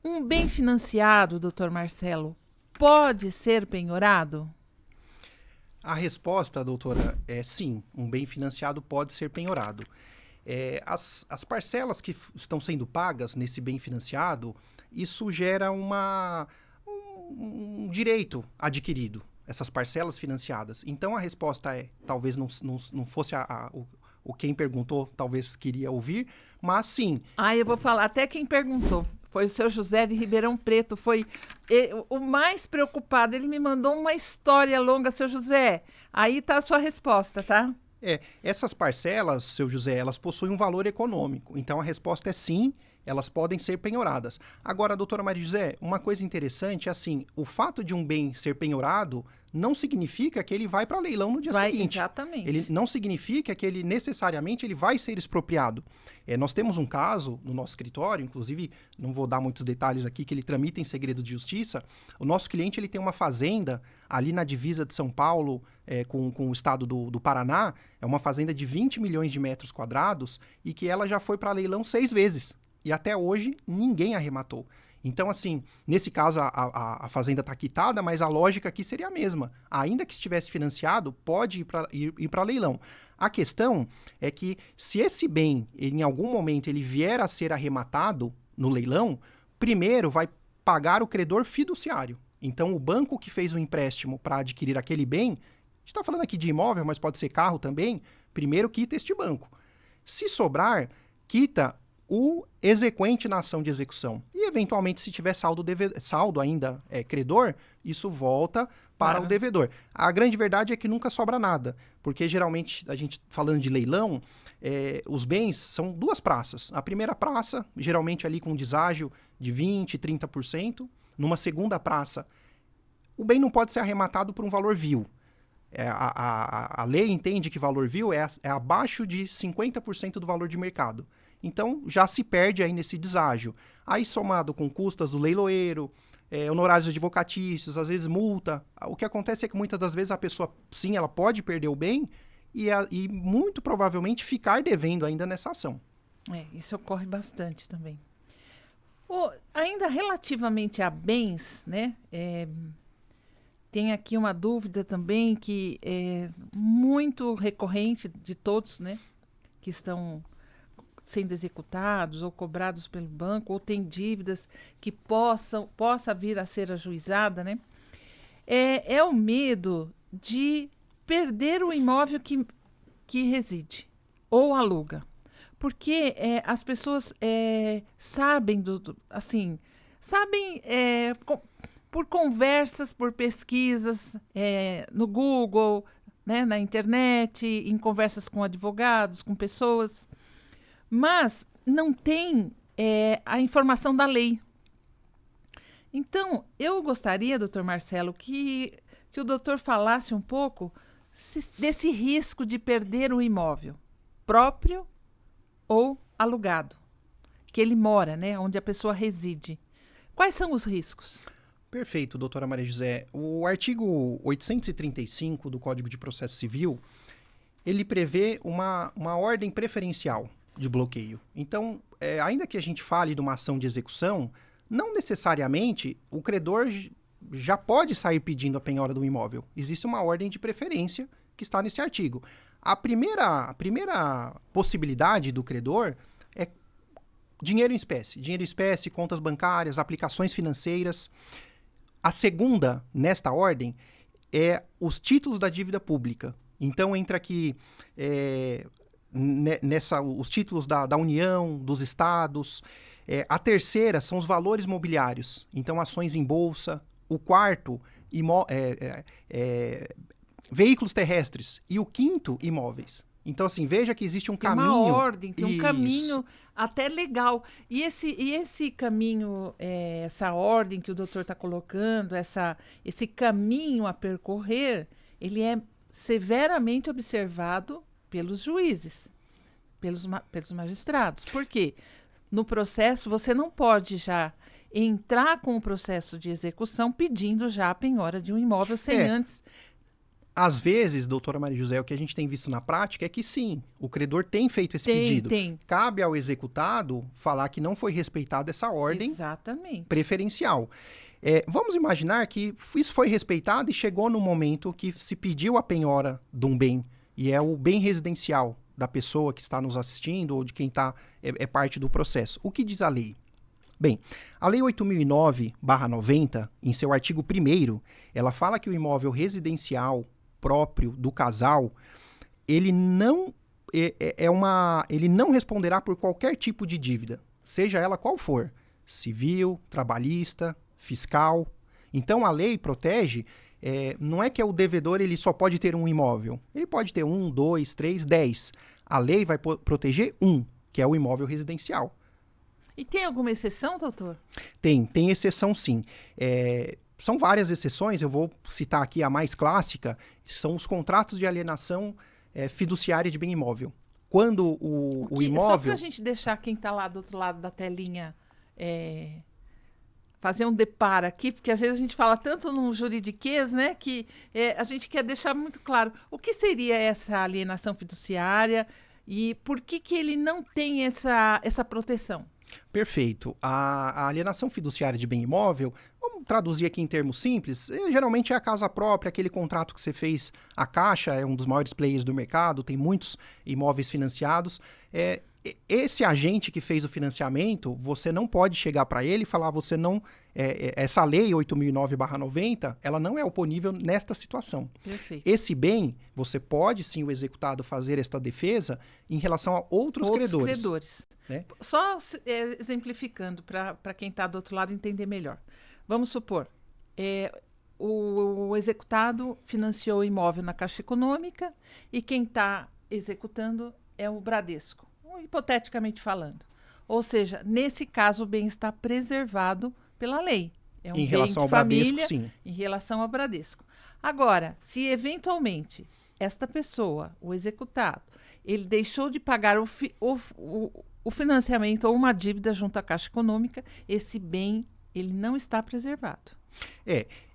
Um bem financiado, doutor Marcelo, pode ser penhorado? A resposta, doutora, é sim. Um bem financiado pode ser penhorado. As parcelas que estão sendo pagas nesse bem financiado, isso gera um direito adquirido, essas parcelas financiadas. Então a resposta talvez não fosse o quem perguntou, talvez queria ouvir, mas sim. Eu vou falar, até quem perguntou. Foi o seu José de Ribeirão Preto, foi o mais preocupado. Ele me mandou uma história longa, seu José. Aí tá a sua resposta, tá? Essas parcelas, seu José, elas possuem um valor econômico. Então a resposta é sim, elas podem ser penhoradas. Agora, doutora Maria José, uma coisa interessante é assim, o fato de um bem ser penhorado não significa que ele vai para leilão no dia seguinte. Exatamente. Ele não significa que ele necessariamente ele vai ser expropriado. Nós temos um caso no nosso escritório, inclusive não vou dar muitos detalhes aqui, que ele tramita em segredo de justiça. O nosso cliente ele tem uma fazenda ali na divisa de São Paulo com o estado do Paraná. É uma fazenda de 20 milhões de metros quadrados e que ela já foi para leilão 6 vezes. E até hoje ninguém arrematou. Então, assim, nesse caso a fazenda está quitada, mas a lógica aqui seria a mesma. Ainda que estivesse financiado, pode ir para leilão. A questão é que se esse bem, em algum momento, ele vier a ser arrematado no leilão, primeiro vai pagar o credor fiduciário. Então, o banco que fez o empréstimo para adquirir aquele bem, a gente está falando aqui de imóvel, mas pode ser carro também, primeiro quita este banco. Se sobrar, quita o exequente na ação de execução. E, eventualmente, se tiver saldo ainda credor, isso volta para o devedor. A grande verdade é que nunca sobra nada, porque, geralmente, a gente falando de leilão, os bens são 2 praças. A primeira praça, geralmente ali com um deságio de 20%, 30%. Numa segunda praça, o bem não pode ser arrematado por um valor vil. A lei entende que valor vil é abaixo de 50% do valor de mercado. Então, já se perde aí nesse deságio. Aí, somado com custas do leiloeiro, honorários advocatícios, às vezes multa. O que acontece é que muitas das vezes a pessoa, sim, ela pode perder o bem e muito provavelmente ficar devendo ainda nessa ação. Isso ocorre bastante também. Ainda relativamente a bens, né? Tem aqui uma dúvida também que é muito recorrente de todos, né? Que estão sendo executados ou cobrados pelo banco, ou tem dívidas que possa vir a ser ajuizada, né? É o medo de perder o imóvel que reside ou aluga. Porque as pessoas sabem, por conversas, por pesquisas no Google, né, na internet, em conversas com advogados, com pessoas, mas não tem a informação da lei. Então, eu gostaria, doutor Marcelo, que o doutor falasse um pouco desse risco de perder o imóvel próprio ou alugado, que ele mora, né, onde a pessoa reside. Quais são os riscos? Perfeito, doutora Maria José. O artigo 835 do Código de Processo Civil, ele prevê uma ordem preferencial de bloqueio. Então, ainda que a gente fale de uma ação de execução, não necessariamente o credor já pode sair pedindo a penhora do imóvel. Existe uma ordem de preferência que está nesse artigo. A primeira possibilidade do credor é dinheiro em espécie, contas bancárias, aplicações financeiras. A segunda, nesta ordem, é os títulos da dívida pública. Então, entra aqui os títulos da União, dos estados. A terceira são os valores mobiliários. Então, ações em bolsa. O quarto, veículos terrestres. E o quinto, imóveis. Então, assim, veja que existe um caminho... Tem uma ordem, tem um caminho até legal. E esse caminho, essa ordem que o doutor está colocando, esse caminho a percorrer, ele é severamente observado pelos juízes, pelos magistrados. Por quê? No processo, você não pode já entrar com o processo de execução pedindo já a penhora de um imóvel sem antes Às vezes, doutora Maria José, o que a gente tem visto na prática é que sim, o credor tem feito esse pedido. Tem. Cabe ao executado falar que não foi respeitada essa ordem Exatamente. preferencial. Vamos imaginar que isso foi respeitado e chegou no momento que se pediu a penhora de um bem, e é o bem residencial da pessoa que está nos assistindo ou de quem é parte do processo. O que diz a lei? Bem, a Lei 8.009/90, em seu artigo 1º, ela fala que o imóvel residencial próprio do casal, ele não ele não responderá por qualquer tipo de dívida, seja ela qual for, civil, trabalhista, fiscal. Então a lei protege, não é que o devedor ele só pode ter um imóvel, ele pode ter 1, 2, 3, 10. A lei vai proteger que é o imóvel residencial. E tem alguma exceção, doutor? Tem exceção sim. São várias exceções, eu vou citar aqui a mais clássica, são os contratos de alienação fiduciária de bem imóvel. Quando o imóvel... Só para a gente deixar quem está lá do outro lado da telinha fazer um deparo aqui, porque às vezes a gente fala tanto no juridiquês, né, que a gente quer deixar muito claro o que seria essa alienação fiduciária e por que ele não tem essa proteção. Perfeito. A alienação fiduciária de bem imóvel, vamos traduzir aqui em termos simples, geralmente é a casa própria, aquele contrato que você fez, a Caixa é um dos maiores players do mercado, tem muitos imóveis financiados. Esse agente que fez o financiamento, você não pode chegar para ele e falar, você não... essa lei 8.009/90, ela não é oponível nesta situação. Perfeito. Esse bem, você pode sim, o executado, fazer esta defesa em relação a outros credores. Né? Só exemplificando para quem está do outro lado entender melhor. Vamos supor, o executado financiou o imóvel na Caixa Econômica e quem está executando é o Bradesco, hipoteticamente falando. Ou seja, nesse caso o bem está preservado pela lei. É um em bem relação de ao família, Bradesco, sim. Em relação ao Bradesco. Agora, se eventualmente esta pessoa, o executado, ele deixou de pagar o financiamento ou uma dívida junto à Caixa Econômica, esse bem ele não está preservado.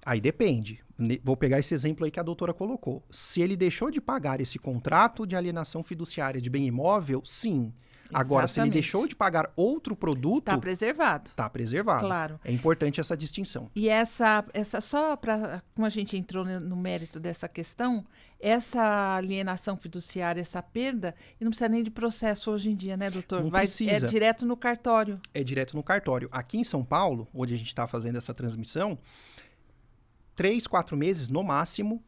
Aí depende. Vou pegar esse exemplo aí que a doutora colocou. Se ele deixou de pagar esse contrato de alienação fiduciária de bem imóvel, sim. Agora, Exatamente. se ele deixou de pagar outro produto... Está preservado. Está preservado. Claro. É importante essa distinção. E essa só para, como a gente entrou no mérito dessa questão, essa alienação fiduciária, essa perda, e não precisa nem de processo hoje em dia, né, doutor? Não precisa. É direto no cartório. É direto no cartório. Aqui em São Paulo, onde a gente está fazendo essa transmissão, 3, 4 meses no máximo,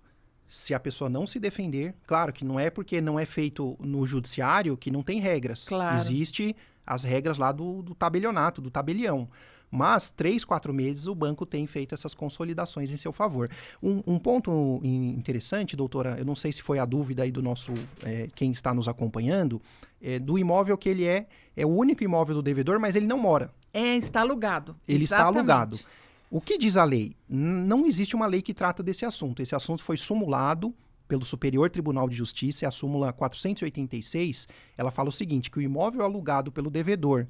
se a pessoa não se defender. Claro que não é porque não é feito no judiciário que não tem regras. Claro. Existe as regras lá do tabelionato, do tabelião. Mas 3, 4 meses o banco tem feito essas consolidações em seu favor. Um ponto interessante, doutora, eu não sei se foi a dúvida aí do nosso, quem está nos acompanhando, do imóvel que ele é o único imóvel do devedor, mas ele não mora. Está alugado. Ele Exatamente. está alugado. O que diz a lei? Não existe uma lei que trata desse assunto. Esse assunto foi sumulado pelo Superior Tribunal de Justiça, a súmula 486, ela fala o seguinte, que o imóvel alugado pelo devedor,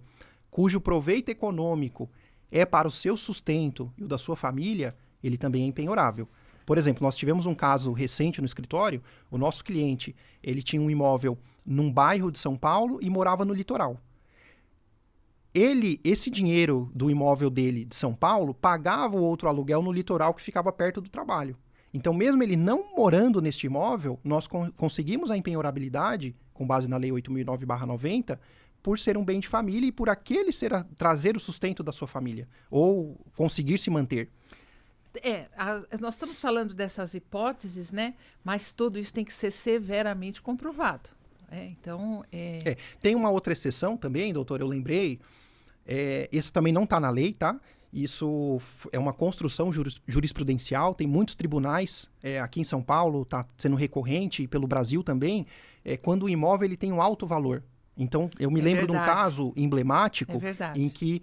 cujo proveito econômico é para o seu sustento e o da sua família, ele também é empenhorável. Por exemplo, nós tivemos um caso recente no escritório, o nosso cliente, ele tinha um imóvel num bairro de São Paulo e morava no litoral. Esse dinheiro do imóvel dele de São Paulo pagava o outro aluguel no litoral que ficava perto do trabalho. Então, mesmo ele não morando neste imóvel, nós conseguimos a empenhorabilidade, com base na Lei 8.009/90, por ser um bem de família e por aquele trazer o sustento da sua família, ou conseguir se manter. Nós estamos falando dessas hipóteses, né? Mas tudo isso tem que ser severamente comprovado. Tem uma outra exceção também, doutor, eu lembrei. Isso também não está na lei, tá? Isso é uma construção jurisprudencial, tem muitos tribunais, aqui em São Paulo está sendo recorrente, e pelo Brasil também, quando o imóvel ele tem um alto valor. Então, eu me lembro de um caso emblemático em que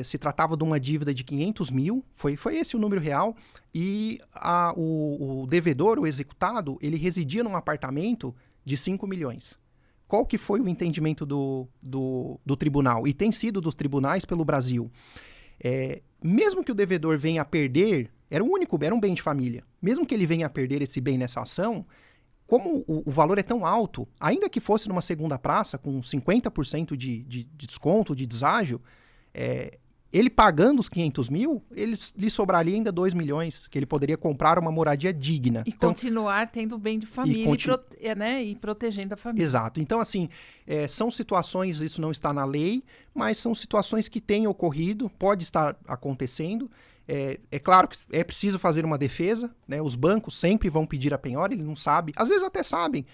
se tratava de uma dívida de 500 mil, foi esse o número real, e o devedor, o executado, ele residia num apartamento de 5 milhões. Qual que foi o entendimento do tribunal? E tem sido dos tribunais pelo Brasil. Mesmo que o devedor venha a perder era o único, era um bem de família. Mesmo que ele venha a perder esse bem nessa ação, como o valor é tão alto, ainda que fosse numa segunda praça, com 50% de desconto, de deságio, ele pagando os 500 mil, lhe sobraria ainda 2 milhões, que ele poderia comprar uma moradia digna. E então, continuar tendo bem de família e protegendo a família. Exato. Então, assim, são situações, isso não está na lei, mas são situações que têm ocorrido, pode estar acontecendo. É claro que é preciso fazer uma defesa, né? Os bancos sempre vão pedir a penhora, ele não sabe, às vezes até sabem.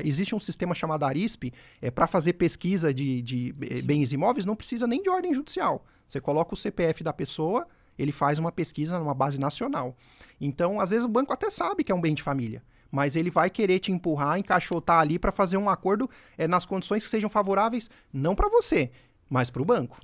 Existe um sistema chamado ARISP, para fazer pesquisa de bens imóveis, não precisa nem de ordem judicial. Você coloca o CPF da pessoa, ele faz uma pesquisa numa base nacional. Então, às vezes o banco até sabe que é um bem de família, mas ele vai querer te empurrar, encaixotar ali para fazer um acordo nas condições que sejam favoráveis, não para você, mas para o banco.